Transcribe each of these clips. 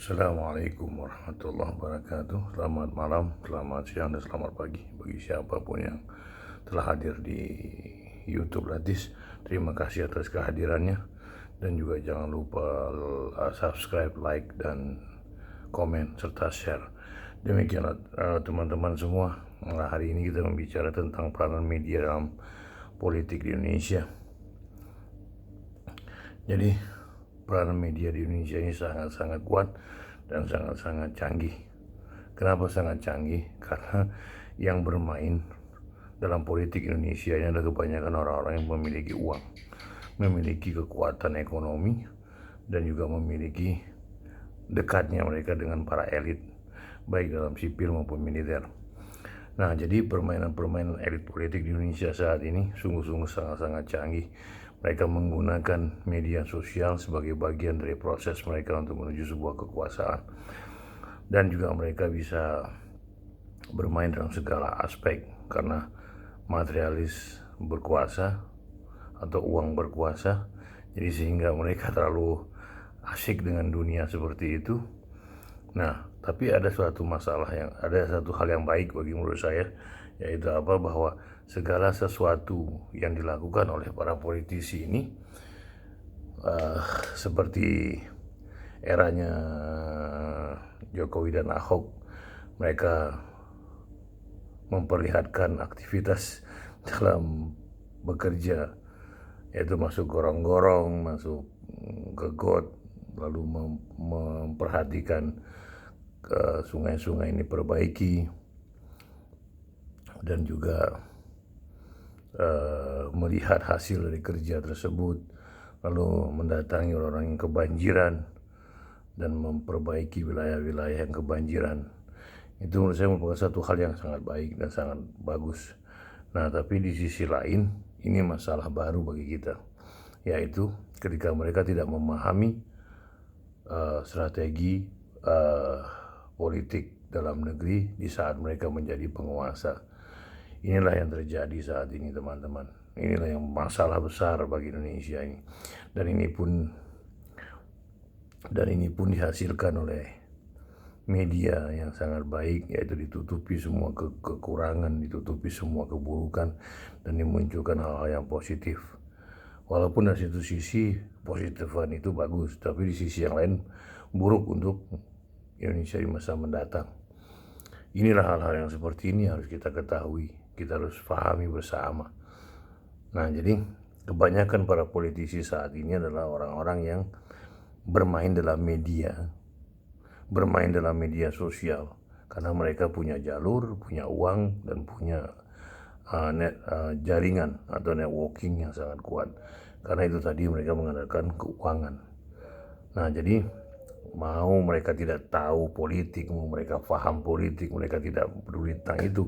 Assalamualaikum warahmatullahi wabarakatuh. Selamat malam, selamat siang, dan selamat pagi bagi siapapun yang telah hadir di YouTube Latis. Terima kasih atas kehadirannya, dan juga jangan lupa subscribe, like, dan komen serta share. Demikianlah teman-teman semua. Hari ini kita membicara tentang peranan media dalam politik di Indonesia. Jadi peranan media di Indonesia ini sangat-sangat kuat dan sangat-sangat canggih. Kenapa sangat canggih? Karena yang bermain dalam politik Indonesia ini adalah kebanyakan orang-orang yang memiliki uang, memiliki kekuatan ekonomi, dan juga memiliki dekatnya mereka dengan para elit, baik dalam sipil maupun militer. Nah, jadi permainan-permainan elit politik di Indonesia saat ini sungguh-sungguh sangat-sangat canggih. Mereka menggunakan media sosial sebagai bagian dari proses mereka untuk menuju sebuah kekuasaan. Dan juga mereka bisa bermain dalam segala aspek karena materialis berkuasa atau uang berkuasa. Jadi sehingga mereka terlalu asyik dengan dunia seperti itu. Nah, tapi ada satu hal yang baik bagi menurut saya, yaitu bahwa segala sesuatu yang dilakukan oleh para politisi ini, seperti eranya Jokowi dan Ahok, mereka memperlihatkan aktivitas dalam bekerja, yaitu masuk gorong-gorong, masuk ke got, lalu memperhatikan sungai-sungai ini perbaiki, dan juga melihat hasil dari kerja tersebut, lalu mendatangi orang yang kebanjiran dan memperbaiki wilayah-wilayah yang kebanjiran. Itu menurut saya merupakan satu hal yang sangat baik dan sangat bagus. Nah, tapi di sisi lain ini masalah baru bagi kita, yaitu ketika mereka tidak memahami strategi politik dalam negeri di saat mereka menjadi penguasa. Inilah yang terjadi saat ini, teman-teman. Inilah yang masalah besar bagi Indonesia ini. Dan ini pun dihasilkan oleh media yang sangat baik, yaitu ditutupi semua kekurangan, ditutupi semua keburukan, dan dimunculkan hal-hal yang positif. Walaupun dari satu sisi positifan itu bagus, tapi di sisi yang lain buruk untuk Indonesia di masa mendatang. Inilah hal-hal yang seperti ini harus kita ketahui, kita harus pahami bersama. Nah, jadi kebanyakan para politisi saat ini adalah orang-orang yang bermain dalam media sosial, karena mereka punya jalur, punya uang, dan punya jaringan atau networking yang sangat kuat. Karena itu tadi mereka mengandalkan keuangan. Nah, jadi mau mereka tidak tahu politik, mau mereka paham politik, mereka tidak peduli tentang itu.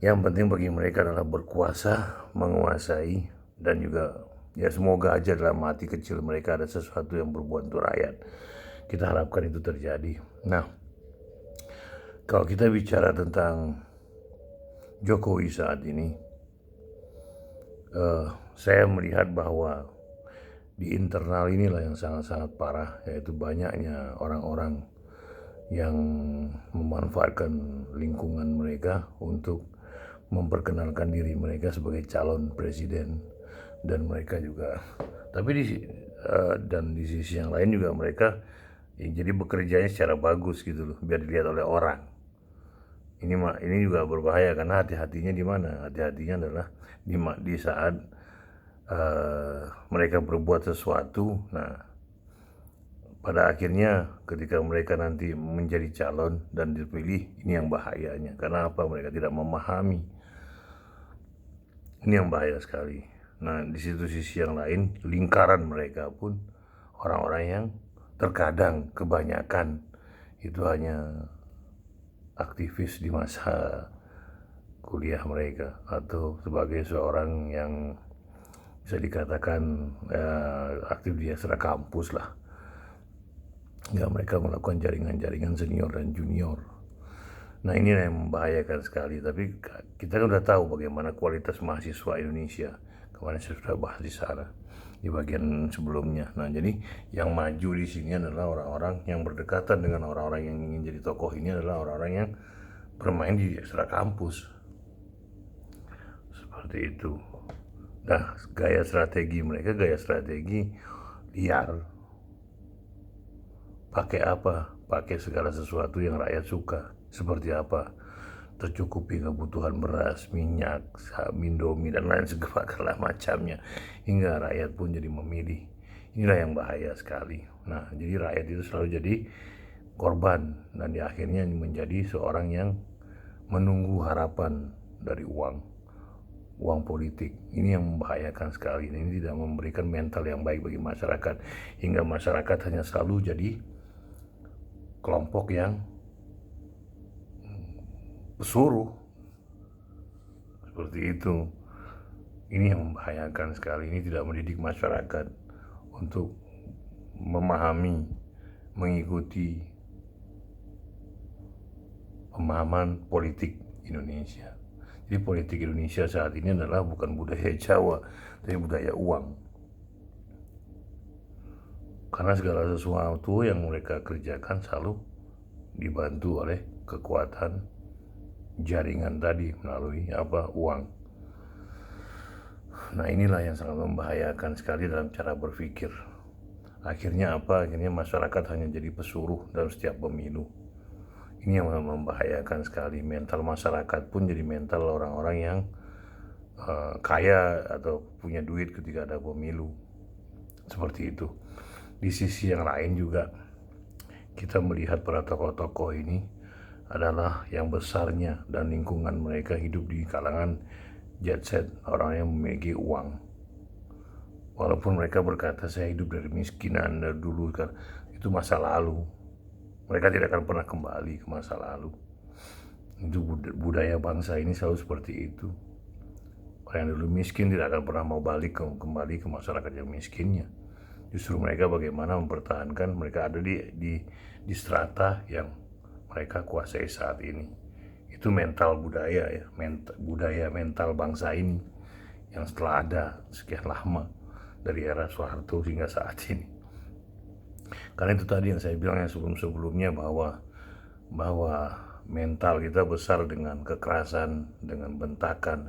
Yang penting bagi mereka adalah berkuasa, menguasai, dan juga ya semoga aja dalam hati kecil mereka ada sesuatu yang berbuat untuk rakyat. Kita harapkan itu terjadi. Nah, kalau kita bicara tentang Jokowi saat ini, saya melihat bahwa di internal inilah yang sangat-sangat parah, yaitu banyaknya orang-orang yang memanfaatkan lingkungan mereka untuk memperkenalkan diri mereka sebagai calon presiden, dan mereka juga, tapi di sisi yang lain juga mereka jadi bekerjanya secara bagus gitu loh, biar dilihat oleh orang. Ini juga berbahaya, karena hati-hatinya di mana? Hati-hatinya adalah di saat mereka berbuat sesuatu. Nah, pada akhirnya ketika mereka nanti menjadi calon dan dipilih, ini yang bahayanya. Karena apa? Mereka tidak memahami. Ini yang bahaya sekali. Nah, di situ sisi yang lain, lingkaran mereka pun orang-orang yang terkadang kebanyakan itu hanya aktivis di masa kuliah mereka, atau sebagai seorang yang bisa dikatakan aktif di ekstra kampus lah. Ya, mereka melakukan jaringan-jaringan senior dan junior. Nah, ini yang membahayakan sekali. Tapi kita kan udah tahu bagaimana kualitas mahasiswa Indonesia. Kemarin saya sudah bahas di sana. di bagian sebelumnya. Nah, jadi yang maju di sini adalah orang-orang yang berdekatan dengan orang-orang yang ingin jadi tokoh ini adalah orang-orang yang bermain di ekstra kampus. Seperti itu. Nah, gaya strategi mereka gaya strategi liar. Pakai apa? Pakai segala sesuatu yang rakyat suka. Seperti apa? Tercukupi kebutuhan beras, minyak, Indomie, dan lain segala macamnya, hingga rakyat pun jadi memilih. Inilah yang bahaya sekali. Nah, jadi rakyat itu selalu jadi korban, dan di akhirnya menjadi seorang yang menunggu harapan dari uang politik. Ini yang membahayakan sekali. Ini tidak memberikan mental yang baik bagi masyarakat, hingga masyarakat hanya selalu jadi kelompok yang pesuruh. Seperti itu. Ini yang membahayakan sekali. Ini tidak mendidik masyarakat untuk memahami, mengikuti pemahaman politik Indonesia. Jadi politik Indonesia saat ini adalah bukan budaya Jawa, tapi budaya uang. Karena segala sesuatu yang mereka kerjakan selalu dibantu oleh kekuatan jaringan tadi melalui uang. Nah, inilah yang sangat membahayakan sekali dalam cara berpikir. Akhirnya Akhirnya masyarakat hanya jadi pesuruh dalam setiap pemilu. Ini yang membahayakan sekali. Mental masyarakat pun jadi mental orang-orang yang kaya atau punya duit ketika ada pemilu. Seperti itu. Di sisi yang lain juga kita melihat para tokoh-tokoh ini adalah yang besarnya dan lingkungan mereka hidup di kalangan jet set, orang yang memiliki uang. Walaupun mereka berkata saya hidup dari miskinan dari dulu, kan itu masa lalu. Mereka tidak akan pernah kembali ke masa lalu. Itu budaya bangsa ini selalu seperti itu. Orang yang dulu miskin tidak akan pernah mau kembali ke masyarakat yang miskinnya. Justru mereka bagaimana mempertahankan, mereka ada di strata yang mereka kuasai saat ini. Itu mental budaya ya, budaya mental bangsa ini yang setelah ada sekian lama dari era Soeharto hingga saat ini. Karena itu tadi yang saya bilang yang sebelumnya bahwa mental kita besar dengan kekerasan, dengan bentakan,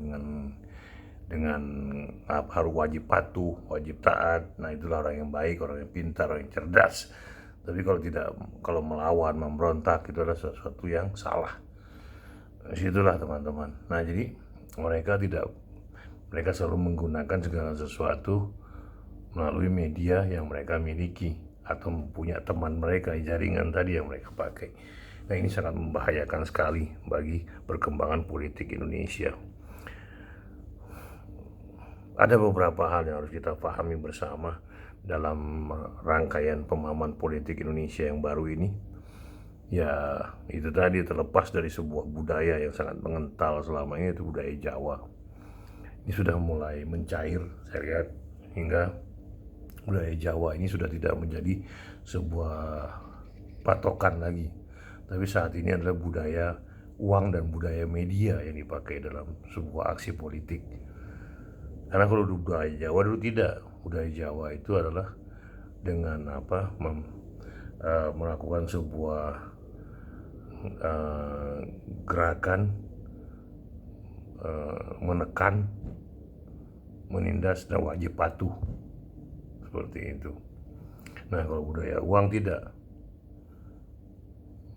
dengan harus wajib patuh, wajib taat. Nah, itulah orang yang baik, orang yang pintar, orang yang cerdas. Tapi kalau melawan, memberontak, itu adalah sesuatu yang salah. Disitulah teman-teman. Nah, jadi mereka selalu menggunakan segala sesuatu melalui media yang mereka miliki atau punya teman mereka, jaringan tadi yang mereka pakai. Nah, ini sangat membahayakan sekali bagi perkembangan politik Indonesia. Ada beberapa hal yang harus kita pahami bersama dalam rangkaian pemahaman politik Indonesia yang baru ini. Ya, itu tadi terlepas dari sebuah budaya yang sangat mengental selama ini, itu budaya Jawa. Ini sudah mulai mencair, saya lihat, hingga budaya Jawa ini sudah tidak menjadi sebuah patokan lagi. Tapi saat ini adalah budaya uang dan budaya media yang dipakai dalam sebuah aksi politik. Karena kalau budaya Jawa dulu tidak. Budaya Jawa itu adalah dengan melakukan sebuah gerakan menekan, menindas, dan wajib patuh. Seperti itu. Nah, kalau budaya uang tidak.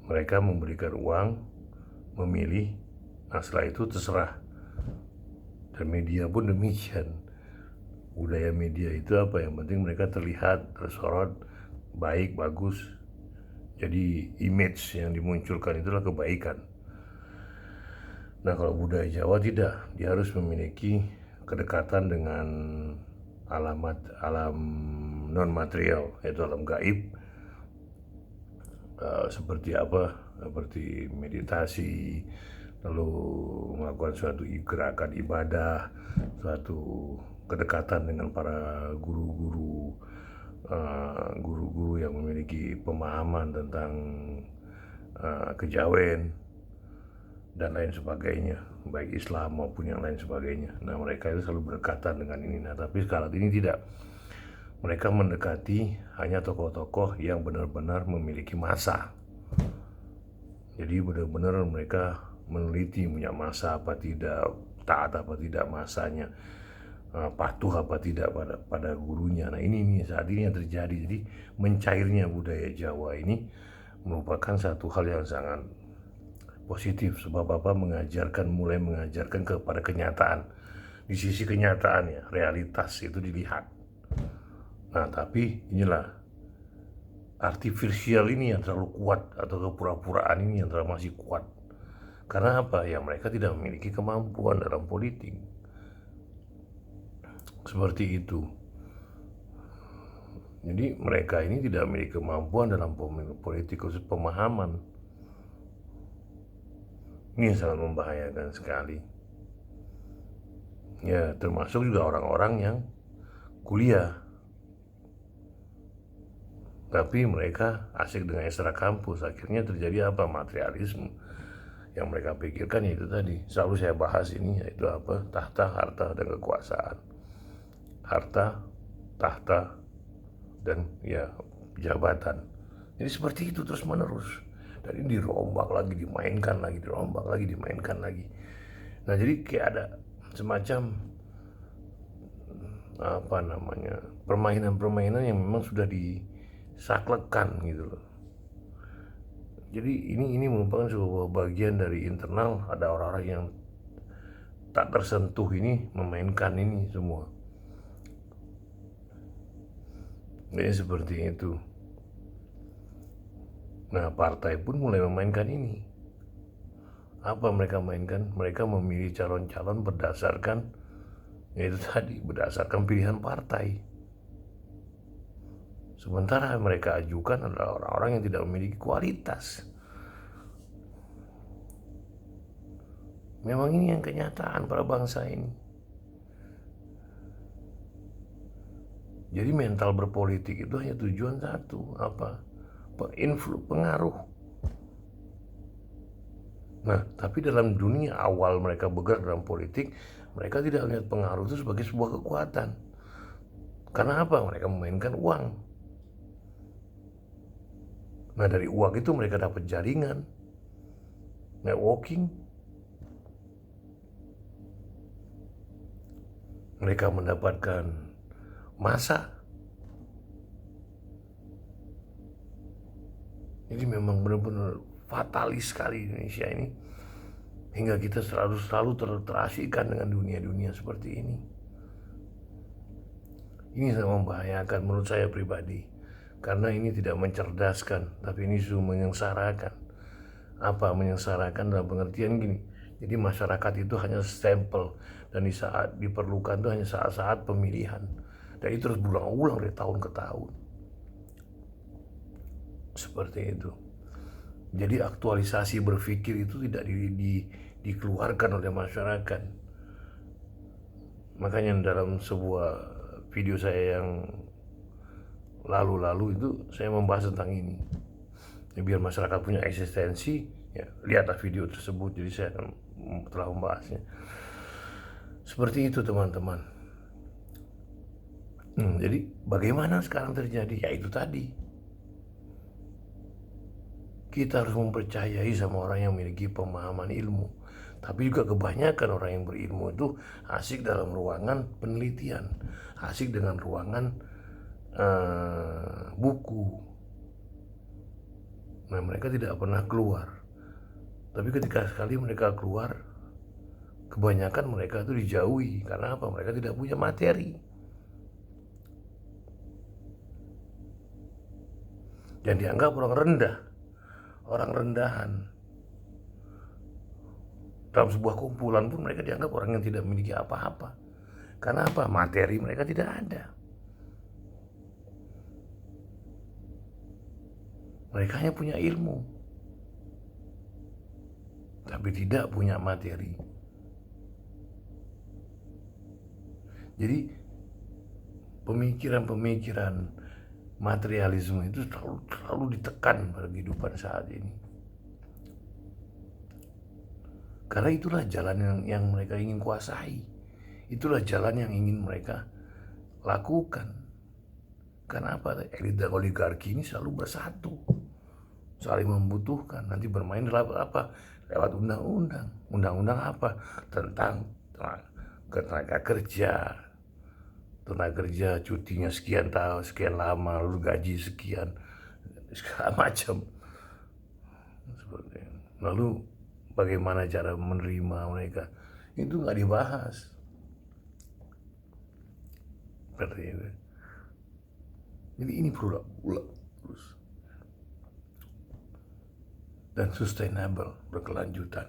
Mereka memberikan uang, memilih, nah setelah itu terserah. Dan media pun demikian. Budaya media itu yang penting mereka terlihat, tersorot, baik, bagus. Jadi image yang dimunculkan itulah kebaikan. Nah, kalau budaya Jawa tidak, dia harus memiliki kedekatan dengan alam non material, yaitu alam gaib. Seperti meditasi, lalu melakukan suatu gerakan ibadah, suatu kedekatan dengan para guru-guru yang memiliki pemahaman tentang kejawen dan lain sebagainya, baik Islam maupun yang lain sebagainya. Nah, mereka itu selalu berdekatan dengan ini. Nah, tapi sekarang ini tidak. mereka mendekati hanya tokoh-tokoh yang benar-benar memiliki massa. Jadi benar-benar mereka meneliti punya massa apa tidak, taat apa tidak massanya, patuh apa tidak pada gurunya. Nah ini saat ini yang terjadi. Jadi mencairnya budaya Jawa ini merupakan satu hal yang sangat positif, sebab apa mulai mengajarkan kepada kenyataan. Di sisi kenyataan ya, realitas itu dilihat. Nah tapi inilah artifisial ini yang terlalu kuat, atau kepura-puraan ini yang terlalu masih kuat. Karena apa? Ya mereka tidak memiliki kemampuan dalam politik. Seperti itu. Jadi mereka ini tidak memiliki kemampuan dalam politik, khusus pemahaman. Ini sangat membahayakan sekali. Ya termasuk juga orang-orang yang kuliah, tapi mereka asik dengan ekstra kampus. Akhirnya terjadi apa? Materialisme. Yang mereka pikirkan itu tadi, selalu saya bahas ini, yaitu apa? Tahta, harta, dan kekuasaan. Harta, tahta, dan ya jabatan. Jadi seperti itu terus menerus. Dan ini dirombak lagi, dimainkan lagi, dirombak lagi, dimainkan lagi. Nah jadi kayak ada semacam permainan-permainan yang memang sudah disaklekan gitu loh. Jadi ini merupakan sebuah bagian dari internal, ada orang-orang yang tak tersentuh ini memainkan ini semua. Jadi seperti itu. Nah partai pun mulai memainkan ini. Apa mereka mainkan? Mereka memilih calon-calon berdasarkan, yaitu tadi, berdasarkan pilihan partai. Sementara mereka ajukan adalah orang-orang yang tidak memiliki kualitas. Memang ini yang kenyataan pada bangsa ini. Jadi mental berpolitik itu hanya tujuan satu, apa? Pengaruh. Nah, tapi dalam dunia awal mereka bergerak dalam politik, mereka tidak melihat pengaruh itu sebagai sebuah kekuatan. Karena apa? Mereka memainkan uang. Nah, dari uang itu mereka dapat jaringan, networking. Mereka mendapatkan massa. Jadi memang benar-benar fatalis sekali Indonesia ini, hingga kita selalu terasingkan dengan dunia-dunia seperti ini. Ini sangat membahayakan menurut saya pribadi, karena ini tidak mencerdaskan, tapi ini justru menyengsarakan. Apa menyengsarakan? Dalam pengertian gini, jadi masyarakat itu hanya stempel, dan di saat diperlukan itu hanya saat-saat pemilihan, dan itu terus berulang-ulang dari tahun ke tahun. Seperti itu. Jadi aktualisasi berpikir itu tidak dikeluarkan oleh masyarakat. Makanya dalam sebuah video saya yang lalu-lalu itu saya membahas tentang ini. Ya, biar masyarakat punya eksistensi, ya, lihatlah video tersebut. Jadi saya akan telah membahasnya. Seperti itu teman-teman. Jadi bagaimana sekarang terjadi? Ya itu tadi. Kita harus mempercayai sama orang yang memiliki pemahaman ilmu. Tapi juga kebanyakan orang yang berilmu itu asik dalam ruangan penelitian, asik dengan ruangan buku. Nah mereka tidak pernah keluar. Tapi ketika sekali mereka keluar, kebanyakan mereka itu dijauhi. Karena apa? Mereka tidak punya materi. Dan dianggap orang rendah, orang rendahan. Dalam sebuah kumpulan pun mereka dianggap orang yang tidak memiliki apa-apa. Karena apa? Materi mereka tidak ada. Mereka hanya punya ilmu, tapi tidak punya materi. Jadi pemikiran-pemikiran materialisme itu terlalu ditekan pada kehidupan saat ini. Karena itulah jalan yang mereka ingin kuasai. Itulah jalan yang ingin mereka lakukan. Kenapa elit dan oligarki ini selalu bersatu, saling membutuhkan, nanti bermain lewat apa? Lewat undang-undang. Undang-undang apa? Tentang tenaga kerja. Tenaga kerja cutinya sekian tahun, sekian lama, lalu gaji sekian, segala macam. Lalu bagaimana cara menerima mereka? Itu nggak dibahas. Jadi ini perlu terus dan sustainable, berkelanjutan.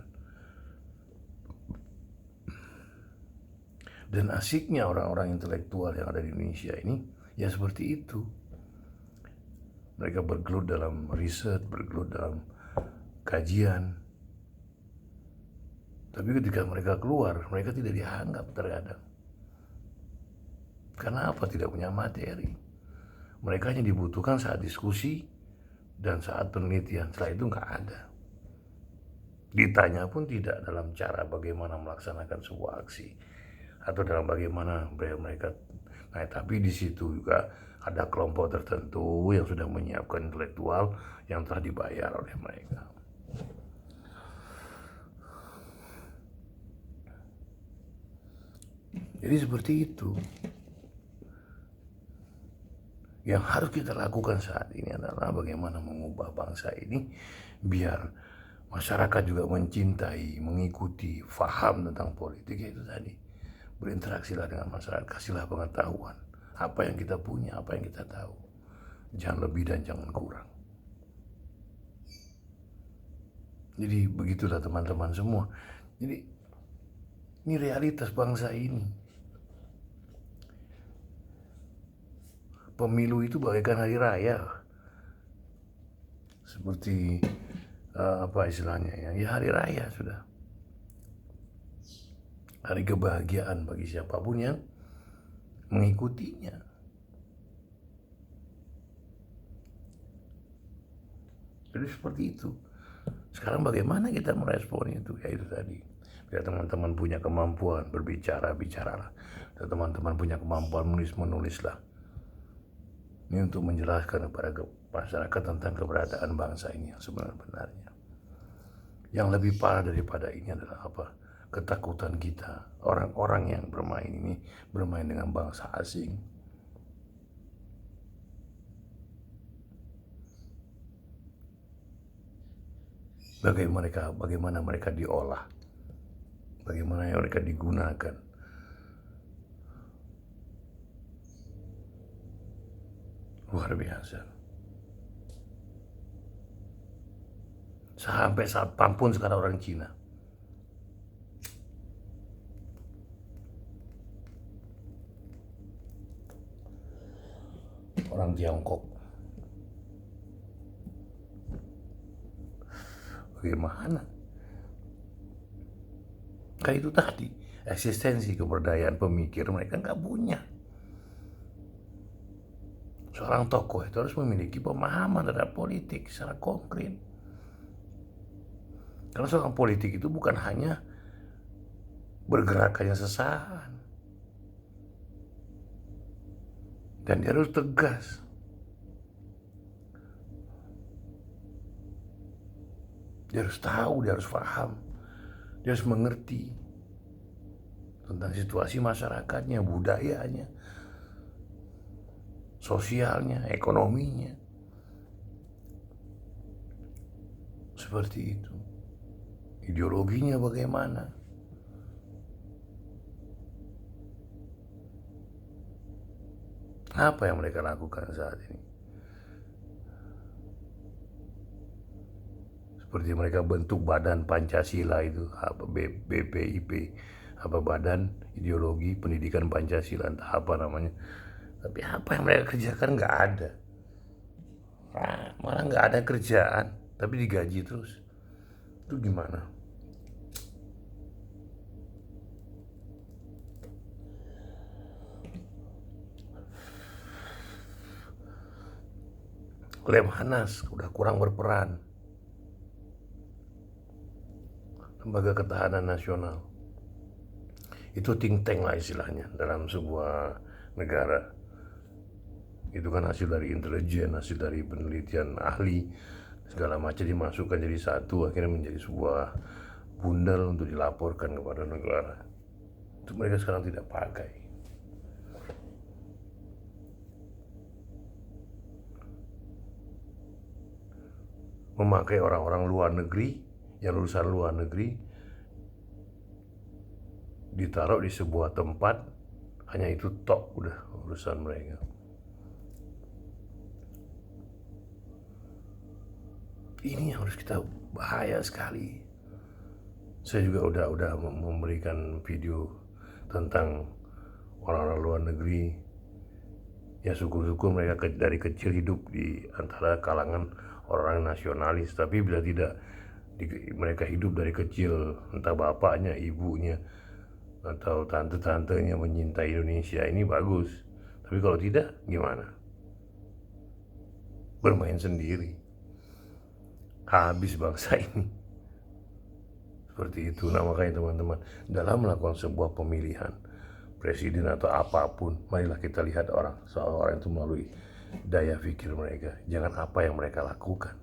Dan asiknya orang-orang intelektual yang ada di Indonesia ini ya seperti itu. Mereka bergelut dalam riset, bergelut dalam kajian. Tapi ketika mereka keluar, mereka tidak dianggap terkadang. Karena apa? Tidak punya materi. Mereka hanya dibutuhkan saat diskusi dan saat penelitian. Setelah itu nggak ada. Ditanya pun tidak dalam cara bagaimana melaksanakan sebuah aksi atau dalam bagaimana mereka. Nah, tapi di situ juga ada kelompok tertentu yang sudah menyiapkan intelektual yang telah dibayar oleh mereka. Jadi seperti itu. Yang harus kita lakukan saat ini adalah bagaimana mengubah bangsa ini biar masyarakat juga mencintai, mengikuti, faham tentang politik. Itu tadi, berinteraksilah dengan masyarakat, kasihlah pengetahuan apa yang kita punya, apa yang kita tahu, jangan lebih dan jangan kurang. Jadi begitulah teman-teman semua. Jadi ini realitas bangsa ini. Pemilu itu bagaikan hari raya, seperti apa istilahnya ya, ya hari raya sudah, hari kebahagiaan bagi siapapun yang mengikutinya. Jadi seperti itu. Sekarang bagaimana kita merespon itu? Ya itu tadi, bila teman-teman punya kemampuan berbicara, bicaralah. Bila teman-teman punya kemampuan menulis, menulislah. Ini untuk menjelaskan kepada masyarakat tentang keberadaan bangsa ini yang sebenarnya. Yang lebih parah daripada ini adalah apa? Ketakutan kita, orang-orang yang bermain ini, bermain dengan bangsa asing. Bagaimana mereka diolah, bagaimana mereka digunakan. Luar biasa. Sampai satpam pun sekarang orang Cina. Orang Tiongkok. Bagaimana? Kayak itu tadi, eksistensi keberdayaan pemikir mereka nggak punya. Seorang tokoh itu harus memiliki pemahaman terhadap politik secara konkret. Karena seorang politik itu bukan hanya bergerak hanya sesaat. Dan dia harus tegas. Dia harus tahu, dia harus paham. Dia harus mengerti tentang situasi masyarakatnya, budayanya, sosialnya, ekonominya. Seperti itu. Ideologinya bagaimana? Apa yang mereka lakukan saat ini? Seperti mereka bentuk badan Pancasila itu, apa BPIP, apa Badan Ideologi Pendidikan Pancasila, entah apa namanya. Tapi apa yang mereka kerjakan nggak ada. Malah nggak ada kerjaan, tapi digaji terus. Itu gimana? Lemhanas udah kurang berperan. Lembaga Ketahanan Nasional itu think tank lah istilahnya dalam sebuah negara. Itu kan hasil dari intelijen, hasil dari penelitian ahli, segala macam dimasukkan jadi satu, akhirnya menjadi sebuah bundel untuk dilaporkan kepada negara. Itu mereka sekarang tidak pakai. Memakai orang-orang luar negeri, yang lulusan luar negeri, ditaruh di sebuah tempat, hanya itu tok udah urusan mereka. Ini yang harus kita bahaya sekali. Saya juga udah memberikan video tentang orang-orang luar negeri. Ya syukur-syukur mereka dari kecil hidup di antara kalangan orang nasionalis. Tapi bila tidak, mereka hidup dari kecil, entah bapaknya, ibunya, atau tante-tantenya menyintai Indonesia, ini bagus. Tapi kalau tidak, gimana? Bermain sendiri. Habis bangsa ini. Seperti itu. Nah makanya teman-teman, dalam melakukan sebuah pemilihan presiden atau apapun, marilah kita lihat soal orang itu melalui daya pikir mereka, jangan apa yang mereka lakukan.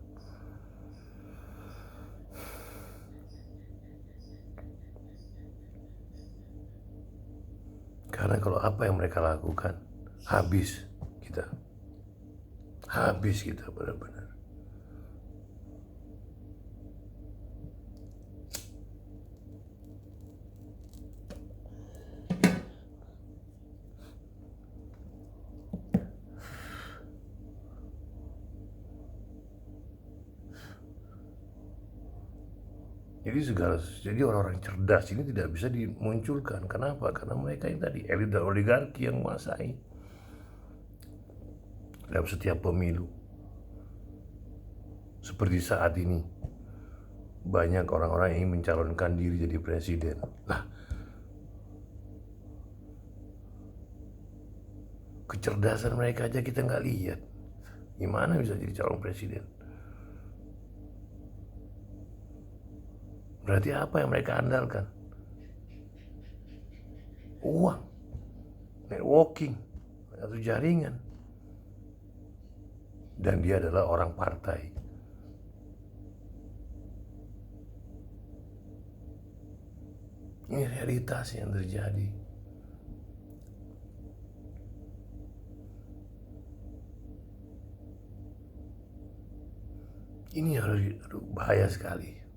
Karena kalau apa yang mereka lakukan, habis kita benar-benar. Jadi orang-orang cerdas ini tidak bisa dimunculkan. Kenapa? Karena mereka yang tadi elit dan oligarki yang menguasai dalam setiap pemilu. Seperti saat ini, banyak orang-orang yang ingin mencalonkan diri jadi presiden. Nah, kecerdasan mereka aja kita nggak lihat. Gimana bisa jadi calon presiden? Berarti apa yang mereka andalkan? Uang, networking, atau jaringan. Dan dia adalah orang partai. Ini realitas yang terjadi. Ini harus bahaya sekali.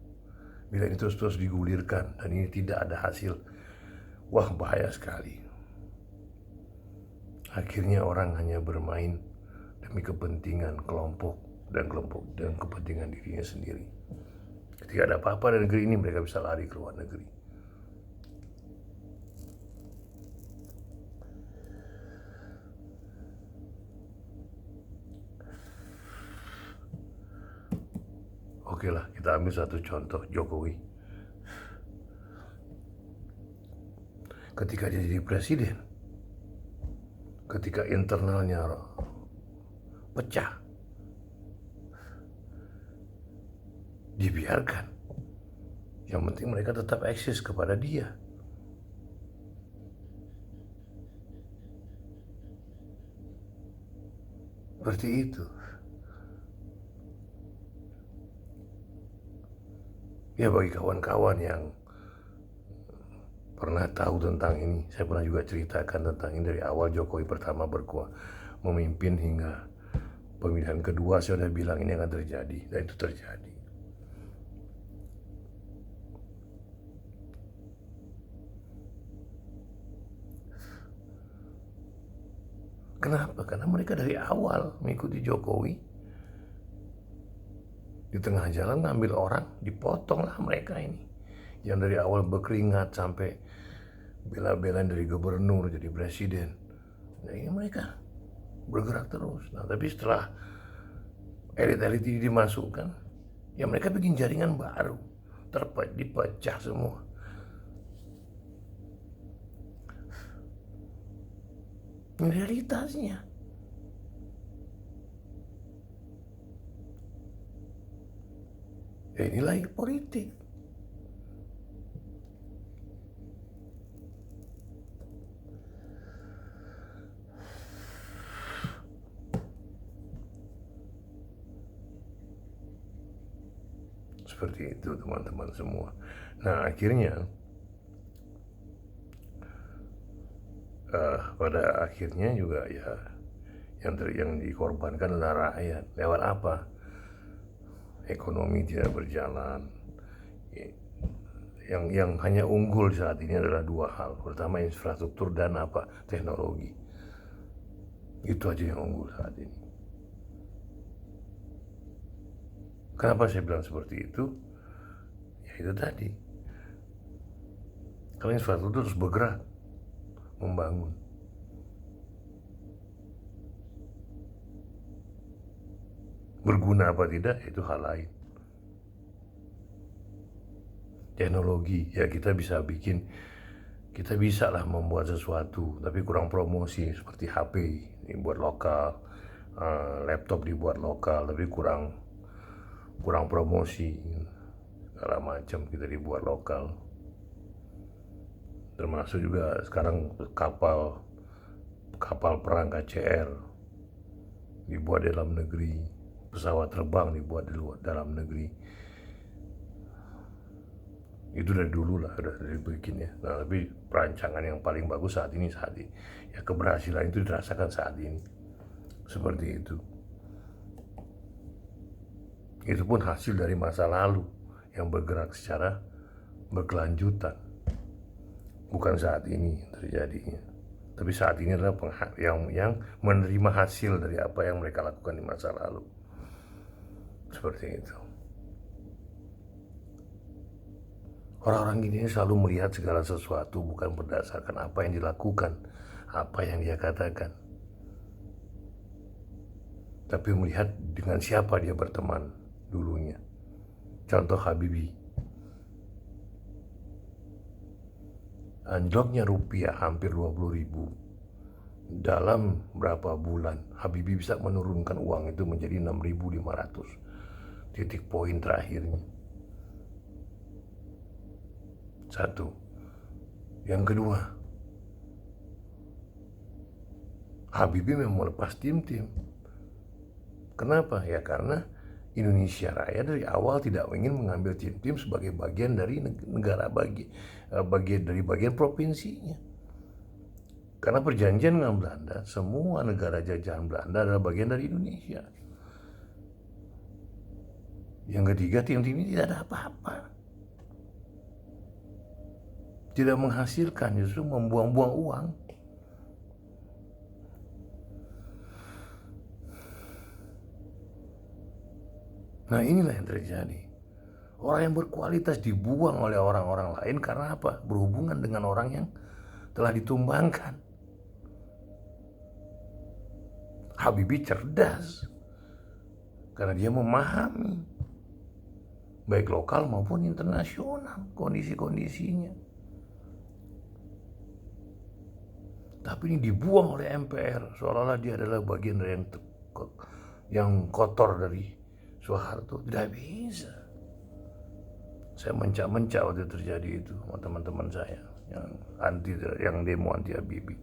Bila ini terus-terus digulirkan dan ini tidak ada hasil, wah bahaya sekali. Akhirnya orang hanya bermain demi kepentingan kelompok dan kepentingan dirinya sendiri. Ketika ada apa-apa di negeri ini, mereka bisa lari ke luar negeri. Oke lah, kita ambil satu contoh, Jokowi. Ketika dia jadi presiden, ketika internalnya pecah, dibiarkan. Yang penting mereka tetap eksis kepada dia. Seperti itu. Ya bagi kawan-kawan yang pernah tahu tentang ini, saya pernah juga ceritakan tentang ini dari awal Jokowi pertama memimpin hingga pemilihan kedua, saya sudah bilang ini akan terjadi, dan itu terjadi. Kenapa? Karena mereka dari awal mengikuti Jokowi. Di tengah jalan ngambil orang, dipotonglah mereka ini. Yang dari awal berkeringat sampai bela-belain dari gubernur jadi presiden. Nah ini mereka bergerak terus. Nah tapi setelah elit-elit ini dimasukkan, ya mereka bikin jaringan baru. Dipecah semua. Ini realitasnya. Ya inilah politik. Seperti itu teman-teman semua. Nah akhirnya pada akhirnya juga ya yang dikorbankan adalah rakyat. Lewat apa? Ekonomi tidak berjalan. Yang hanya unggul saat ini adalah dua hal, pertama infrastruktur dan apa, teknologi. Itu aja yang unggul saat ini. Kenapa saya bilang seperti itu? Ya itu tadi, kalau infrastruktur terus bergerak membangun, berguna apa tidak itu hal lain. Teknologi ya kita bisa lah membuat sesuatu, tapi kurang promosi. Seperti HP dibuat lokal, laptop dibuat lokal, tapi kurang promosi, segala macam kita dibuat lokal. Termasuk juga sekarang kapal perang KCR dibuat di dalam negeri, pesawat terbang dibuat di dalam negeri. Itu dari dulu lah, dari bikin ya. Nah, tapi perancangan yang paling bagus saat ini ya keberhasilan itu dirasakan saat ini. Seperti itu. Itu pun hasil dari masa lalu yang bergerak secara berkelanjutan. Bukan saat ini terjadinya. Tapi saat ini adalah yang menerima hasil dari apa yang mereka lakukan di masa lalu. Seperti itu. Orang-orang ini selalu melihat segala sesuatu bukan berdasarkan apa yang dilakukan, apa yang dia katakan, tapi melihat dengan siapa dia berteman dulunya. Contoh Habibie. Anjloknya rupiah hampir 20.000. Dalam berapa bulan Habibie bisa menurunkan uang itu menjadi 6.500. Titik poin terakhirnya. Satu. Yang kedua, Habibie memang melepas tim-tim. Kenapa? Ya karena Indonesia Raya dari awal tidak ingin mengambil tim-tim sebagai bagian dari negara bagian provinsinya. Karena perjanjian dengan Belanda, semua negara jajahan Belanda adalah bagian dari Indonesia. Yang ketiga, tim-tim ini tidak ada apa-apa. Tidak menghasilkan, justru membuang-buang uang. Nah inilah yang terjadi. Orang yang berkualitas dibuang oleh orang-orang lain karena apa? Berhubungan dengan orang yang telah ditumbangkan. Habibie cerdas karena dia memahami baik lokal maupun internasional kondisi-kondisinya. Tapi ini dibuang oleh MPR seolah-olah dia adalah bagian dari yang kotor dari Soeharto. Tidak bisa. Saya mencak-mencak waktu terjadi itu sama teman-teman saya yang demo anti Habibie.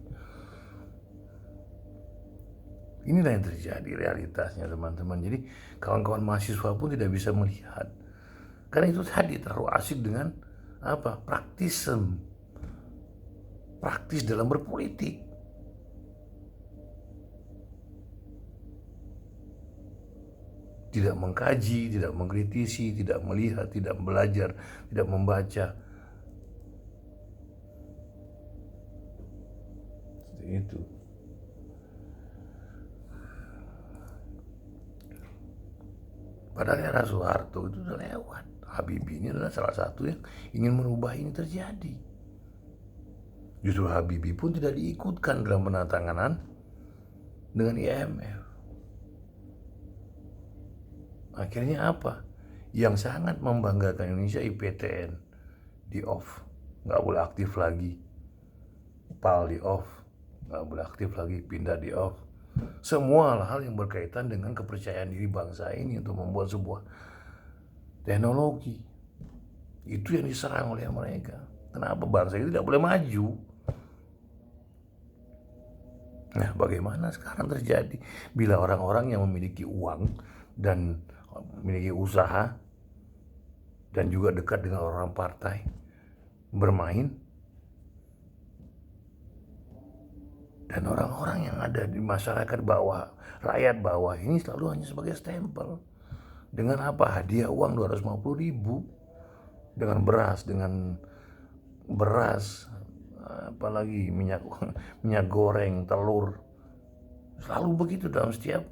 Inilah yang terjadi realitasnya teman-teman. Jadi kawan-kawan mahasiswa pun tidak bisa melihat. Karena itu tadi terlalu asik dengan apa? Praktis dalam berpolitik. Tidak mengkaji, tidak mengkritisi, tidak melihat, tidak belajar, tidak membaca. Seperti itu. Padahal era Soeharto itu sudah lewat. Habibie ini adalah salah satu yang ingin merubah ini terjadi. Justru Habibie pun tidak diikutkan dalam penandatanganan dengan IMF. Akhirnya apa? Yang sangat membanggakan Indonesia, IPTN di off, nggak boleh aktif lagi. PAL di off, nggak boleh aktif lagi, pindah di off. Semua hal yang berkaitan dengan kepercayaan diri bangsa ini untuk membuat sebuah teknologi. Itu yang diserang oleh mereka. Kenapa bangsa itu tidak boleh maju? Nah, bagaimana sekarang terjadi bila orang-orang yang memiliki uang dan memiliki usaha dan juga dekat dengan orang partai bermain, dan orang-orang yang ada di masyarakat bawah, rakyat bawah ini selalu hanya sebagai stempel. Dengan apa? Hadiah uang 250.000 dengan beras, apalagi minyak goreng, telur. Selalu begitu dalam setiap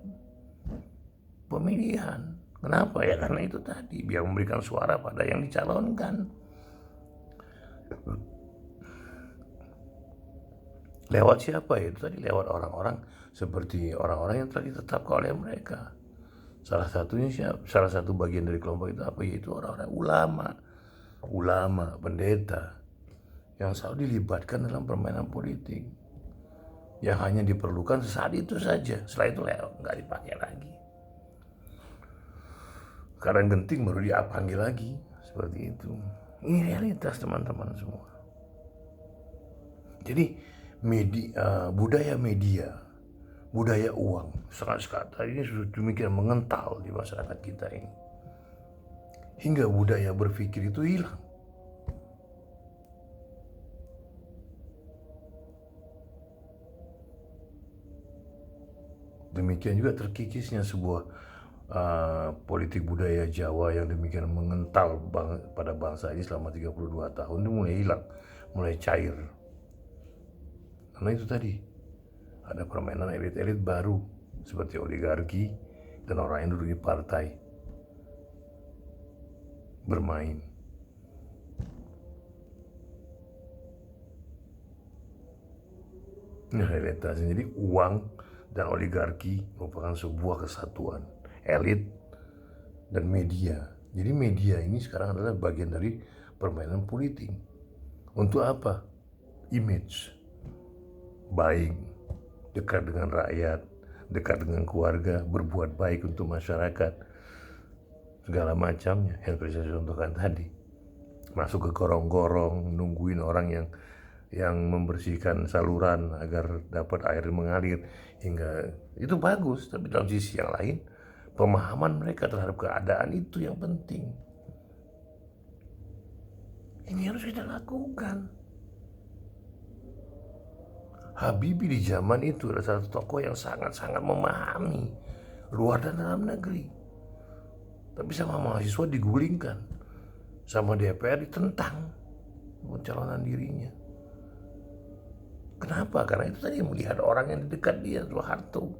pemilihan. Kenapa? Ya karena itu tadi, biar memberikan suara pada yang dicalonkan. Lewat siapa itu tadi? Lewat orang-orang seperti orang-orang yang telah ditetapkan oleh mereka. Salah satu bagian dari kelompok itu apa? Yaitu orang-orang ulama, pendeta yang selalu dilibatkan dalam permainan politik, yang hanya diperlukan sesaat itu saja. Setelah itu nggak dipakai lagi. Kadang genting baru dipanggil lagi, seperti itu. Ini realitas teman-teman semua. Jadi budaya media, budaya uang sangat sekali ini sudah demikian mengental di masyarakat kita ini, hingga budaya berpikir itu hilang. Demikian juga terkikisnya sebuah politik budaya Jawa yang demikian mengental pada bangsa ini selama 32 tahun itu mulai hilang, mulai cair. Karena itu tadi, ada permainan elit-elit baru seperti oligarki dan orang yang duduk di partai bermain. Ini realitasnya. Jadi uang dan oligarki merupakan sebuah kesatuan elit dan media. Jadi media ini sekarang adalah bagian dari permainan politik. Untuk apa? Image baik, dekat dengan rakyat, dekat dengan keluarga, berbuat baik untuk masyarakat, segala macamnya yang saya contohkan tadi. Masuk ke gorong-gorong, nungguin orang yang membersihkan saluran agar dapat air mengalir, hingga itu bagus. Tapi dalam sisi yang lain, pemahaman mereka terhadap keadaan itu yang penting. Ini harus kita lakukan. Habibie di zaman itu adalah satu tokoh yang sangat-sangat memahami luar dan dalam negeri. Tapi sama mahasiswa digulingkan, sama DPR ditentang pencalonan dirinya. Kenapa? Karena itu tadi melihat orang yang di dekat dia, Soeharto.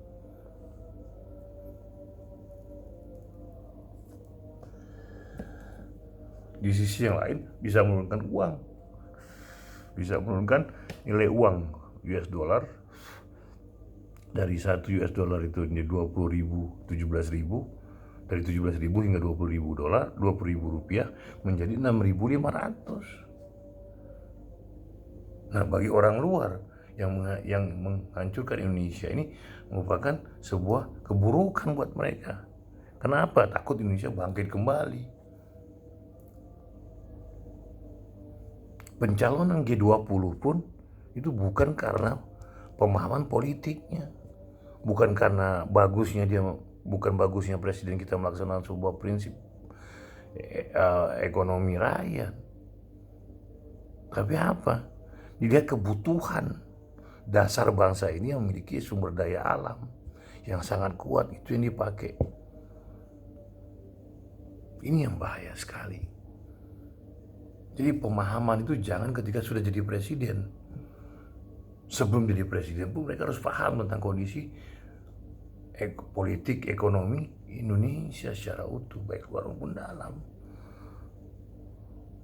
Di sisi yang lain bisa menurunkan uang, bisa menurunkan nilai uang US dollar dari 1 US dollar itu menjadi 20.000, 17.000, dari 17.000 hingga 20.000 dolar, 20.000 rupiah menjadi 6.500. Nah, bagi orang luar yang menghancurkan Indonesia ini merupakan sebuah keburukan buat mereka. Kenapa? Takut Indonesia bangkit kembali. Pencalonan G20 pun itu bukan karena pemahaman politiknya, bukan karena bagusnya presiden kita melaksanakan sebuah prinsip ekonomi rakyat. Tapi apa? Dilihat kebutuhan dasar bangsa ini yang memiliki sumber daya alam yang sangat kuat, itu yang dipakai. Ini yang bahaya sekali. Jadi pemahaman itu jangan ketika sudah jadi presiden. Sebelum jadi presiden pun mereka harus paham tentang kondisi politik, ekonomi Indonesia secara utuh, baik luar maupun dalam.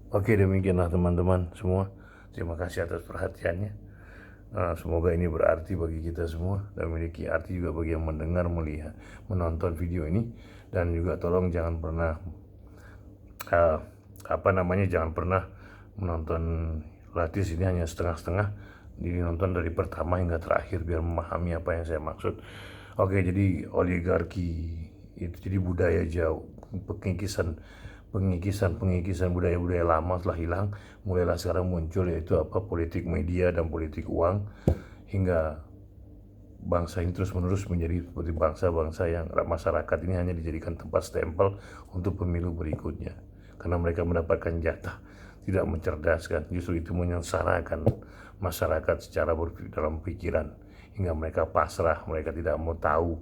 Oke, demikianlah teman-teman semua. Terima kasih atas perhatiannya. Semoga ini berarti bagi kita semua dan memiliki arti juga bagi yang mendengar, melihat, menonton video ini. Dan juga tolong jangan pernah jangan pernah menonton Latis ini hanya setengah-setengah. Jadi nonton dari pertama hingga terakhir biar memahami apa yang saya maksud. Oke, jadi oligarki itu jadi budaya jauh, pengikisan budaya-budaya lama telah hilang, mulailah sekarang muncul, yaitu politik media dan politik uang, hingga bangsa ini terus-menerus menjadi seperti bangsa-bangsa yang masyarakat ini hanya dijadikan tempat stempel untuk pemilu berikutnya. Karena mereka mendapatkan jatah, tidak mencerdaskan, justru itu menyengsarakan masyarakat secara dalam pikiran. Hingga mereka pasrah, mereka tidak mau tahu.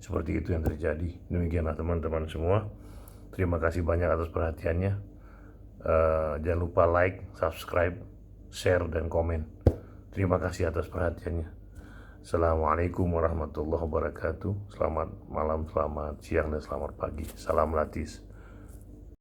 Seperti itu yang terjadi. Demikianlah teman-teman semua. Terima kasih banyak atas perhatiannya. Jangan lupa like, subscribe, share, dan komen. Terima kasih atas perhatiannya. Assalamualaikum warahmatullahi wabarakatuh. Selamat malam, selamat siang, dan selamat pagi. Salam Latis.